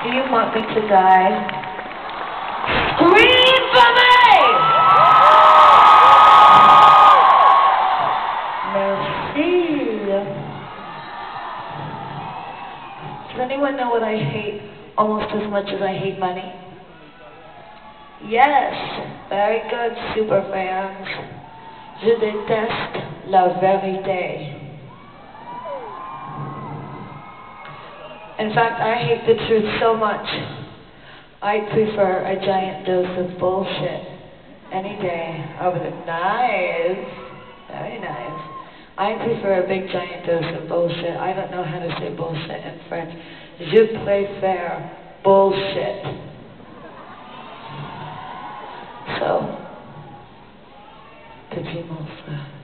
Do you want me to die? Scream for me! Merci. Does anyone know what I hate almost as much as I hate money? Yes, very good, super fans. Je déteste la vérité. In fact, I hate the truth so much, I prefer a giant dose of bullshit any day over the nice, very nice. I prefer a big giant dose of bullshit. I don't know how to say bullshit in French. Je préfère bullshit. So, petit mon frère.